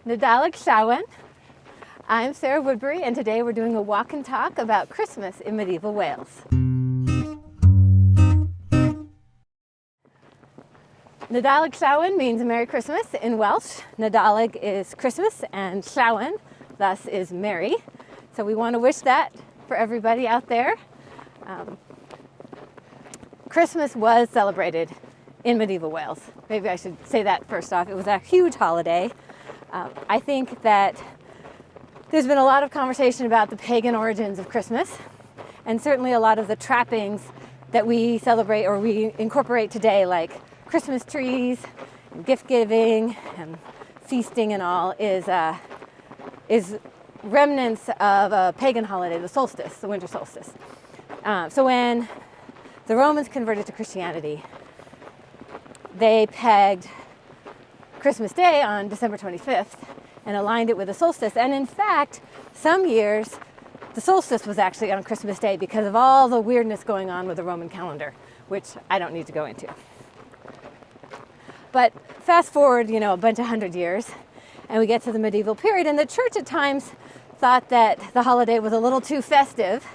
Nadolig Llawen. I'm Sarah Woodbury, and today we're doing a walk and talk about Christmas in medieval Wales. Nadolig Llawen means Merry Christmas in Welsh. Nadolig is Christmas, and Llawen thus is Merry. So we want to wish that for everybody out there. Christmas was celebrated in medieval Wales. Maybe I should say that first off. It was a huge holiday. I think that there's been a lot of conversation about the pagan origins of Christmas, and certainly a lot of the trappings that we celebrate or we incorporate today, like Christmas trees, and gift giving, and feasting and all, is remnants of a pagan holiday, the solstice, the winter solstice. So when the Romans converted to Christianity, they pegged Christmas Day on December 25th and aligned it with the solstice. And in fact, some years, the solstice was actually on Christmas Day because of all the weirdness going on with the Roman calendar, which I don't need to go into. But fast forward, a bunch of 100 years, and we get to the medieval period, and the church at times thought that the holiday was a little too festive.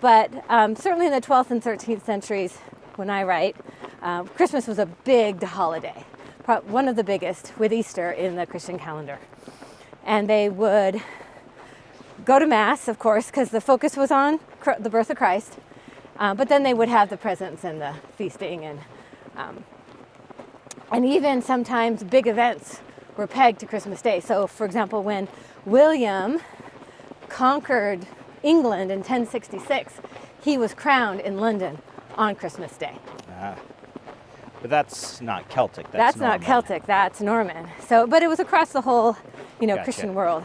But certainly in the 12th and 13th centuries, when I write, Christmas was a big holiday, one of the biggest, with Easter in the Christian calendar. And they would go to Mass, of course, because the focus was on the birth of Christ. But then they would have the presents and the feasting, and even sometimes big events were pegged to Christmas Day. So, for example, when William conquered England in 1066, he was crowned in London on Christmas Day. But that's not Celtic. That's not Celtic. That's Norman. So, but it was across the whole, Gotcha. Christian world.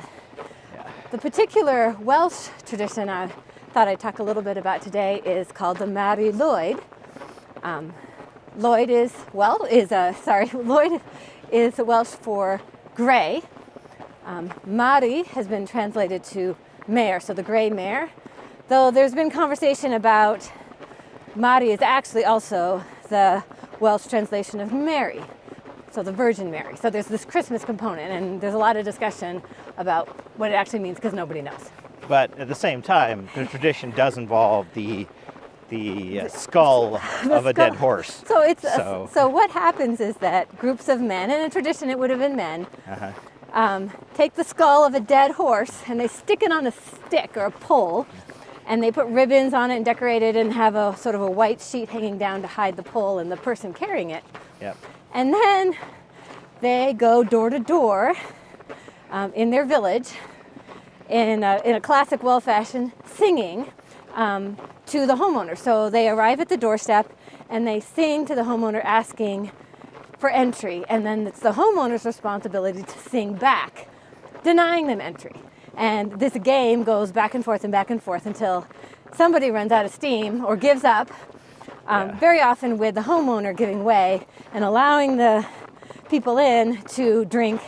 Yeah. The particular Welsh tradition I thought I'd talk a little bit about today is called the Mari Lwyd. Lwyd is Welsh for gray. Mari has been translated to mare, so the gray mare. Though there's been conversation about Mari is actually also the Welsh translation of Mary, so the Virgin Mary. So there's this Christmas component, and there's a lot of discussion about what it actually means because nobody knows. But at the same time, the tradition does involve the skull of a dead horse. So what happens is that groups of men, and in tradition it would have been men, take the skull of a dead horse and they stick it on a stick or a pole, and they put ribbons on it and decorate it and have a sort of a white sheet hanging down to hide the pole and the person carrying it. Yep. And then they go door to door in their village in a classic well-fashioned singing to the homeowner. So they arrive at the doorstep and they sing to the homeowner asking for entry, and then it's the homeowner's responsibility to sing back, denying them entry. And this game goes back and forth until somebody runs out of steam or gives up, very often with the homeowner giving way and allowing the people in to drink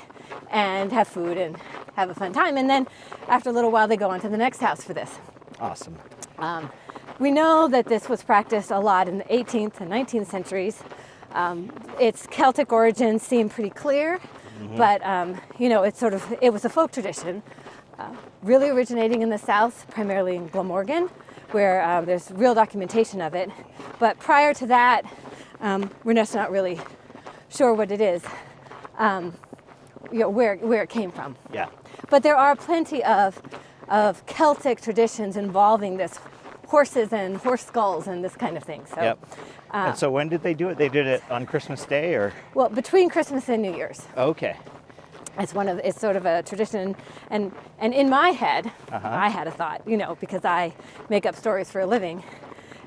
and have food and have a fun time. And then after a little while, they go on to the next house for this. Awesome. We know that this was practiced a lot in the 18th and 19th centuries. Its Celtic origins seem pretty clear, but it was a folk tradition, really originating in the South, primarily in Glamorgan, where there's real documentation of it. But prior to that, we're just not really sure what it is, where it came from. Yeah. But there are plenty of Celtic traditions involving this horses and horse skulls and this kind of thing. So. Yep. And so when did they do it? They did it on Christmas Day, or? Well, between Christmas and New Year's. Okay. It's sort of a tradition, and in my head, I had a thought, because I make up stories for a living,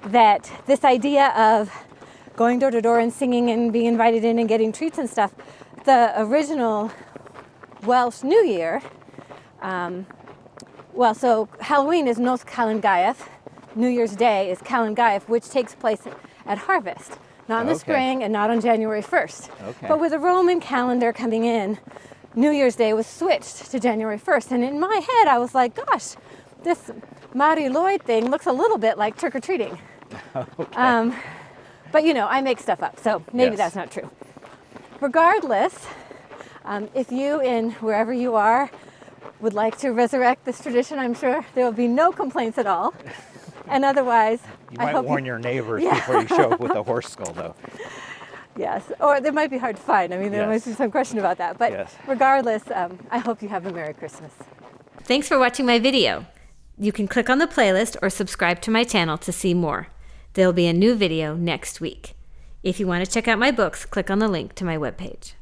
that this idea of going door to door and singing and being invited in and getting treats and stuff, the original Welsh New Year, so Halloween is Nos Calan Gaeaf, New Year's Day is Calan Gaeaf, which takes place at harvest, not in the spring and not on January 1st. Okay. But with the Roman calendar coming in, New Year's Day was switched to January 1st. And in my head, I was like, gosh, this Mari Lwyd thing looks a little bit like trick-or-treating. Okay. But I make stuff up, so maybe that's not true. Regardless, If you, in wherever you are, would like to resurrect this tradition, I'm sure there will be no complaints at all. And otherwise, You I might hope warn your neighbors before you show up with a horse skull, though. Yes, or they might be hard to find. I mean, there might be some question about that. But regardless, I hope you have a Merry Christmas. Thanks for watching my video. You can click on the playlist or subscribe to my channel to see more. There'll be a new video next week. If you want to check out my books, click on the link to my webpage.